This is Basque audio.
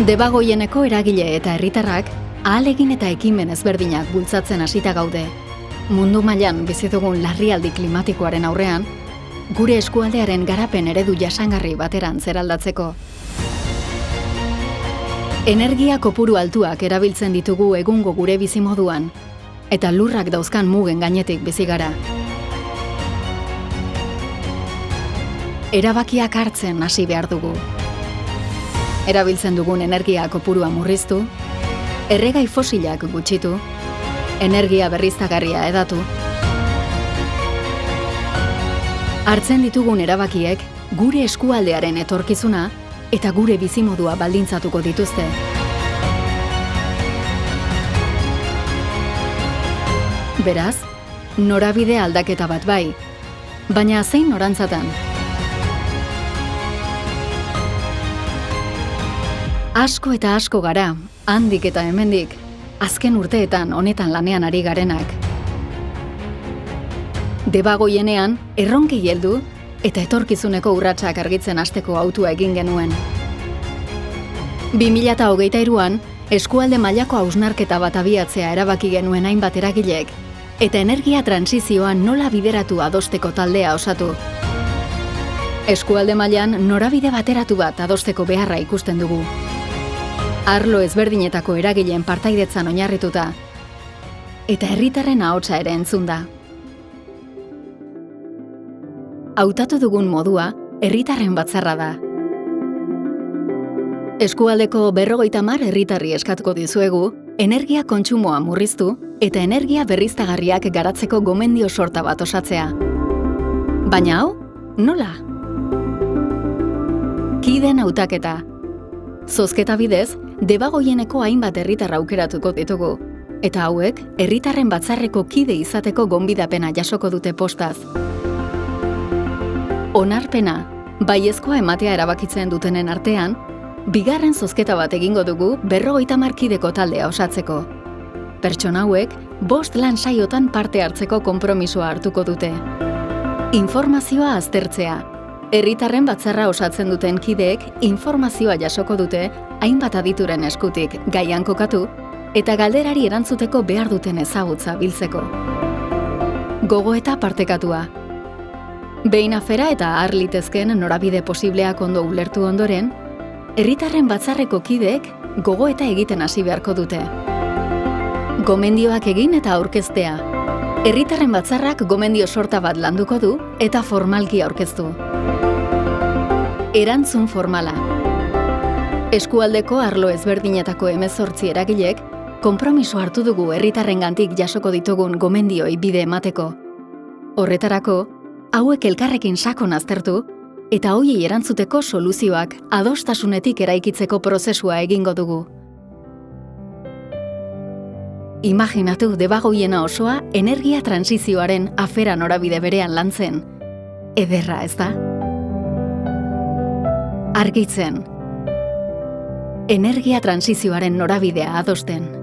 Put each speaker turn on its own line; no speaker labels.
Debagoieneko eragile eta herritarrak ahalegin eta ekimen ezberdinak bultzatzen hasita gaude. Mundu mailan bizi dugun larrialdi klimatikoaren aurrean, gure eskualdearen garapen eredu jasangarri baterantz eraldatzeko. Energia kopuru altuak erabiltzen ditugu egungo gure bizimoduan, eta lurrak dauzkan mugen gainetik bizi gara. Erabakiak hartzen hasi behar dugu. Erabiltzen dugun energia kopurua murriztu, erregai fosilak gutxitu, energia berriztagarria hedatu. Hartzen ditugun erabakiek gure eskualdearen etorkizuna eta gure bizimodua baldintzatuko dituzte. Beraz, norabide aldaketa bat bai, baina zein norantzatan? Asko eta asko gara, handik eta hemendik, azken urteetan honetan lanean ari garenak. Debagoienean, erronkei heldu eta etorkizuneko urratsak argitzen hasteko autua egin genuen. 2023an, eskualde mailako hausnarketa bat abiatzea erabaki genuen hainbat eragilek, eta energia transizioa nola bideratu adosteko taldea osatu. Eskualde mailan norabide bateratu bat adosteko beharra ikusten dugu. Arlo ezberdinetako eragileen partaidetzan oinarrituta, eta herritarren ahotsa ere entzun da. Hautatu dugun modua herritarren batzarra da. Eskualdeko 50 herritarri eskatuko dizuegu, energia kontsumoa murriztu eta energia berriztagarriak garatzeko gomendio sorta bat osatzea. Baina hau, nola? Kideen hautaketa. Zozketa bidez, debagoieneko hainbat herritar aukeratuko ditugu, eta hauek herritarren batzarreko kide izateko gonbidapena jasoko dute postaz. Onarpena, baiezkoa ematea erabakitzen dutenen artean, bigarren zozketa bat egingo dugu 50 kideko taldea osatzeko. Pertsona hauek 5 lan saiotan parte hartzeko konpromisoa hartuko dute. Informazioa aztertzea. Herritarren batzarra osatzen duten kideek informazioa jasoko dute hainbat adituren eskutik gaian kokatu eta galderari erantzuteko behar duten ezagutza biltzeko. Gogoeta partekatua. Behin afera eta har litezken norabide posibleak ondo ulertu ondoren, herritarren batzarreko kideek gogoeta egiten hasi beharko dute. Gomendioak egin eta aurkeztea. Herritarren batzarrak gomendio sorta bat landuko du eta formalki aurkeztu. Erantzun formala. Eskualdeko arlo ezberdinetako 18 eragilek konpromiso hartu dugu herritarrengantik jasoko ditugun gomendioi bide emateko. Horretarako, hauek elkarrekin sakon aztertu eta horiei erantzuteko soluzioak adostasunetik eraikitzeko prozesua egingo dugu. Imaginatu debagoiena osoa energia transizioaren afera norabide berean lantzen. Ederra, ez da? Argitzen. Energia transizioaren norabidea adosten.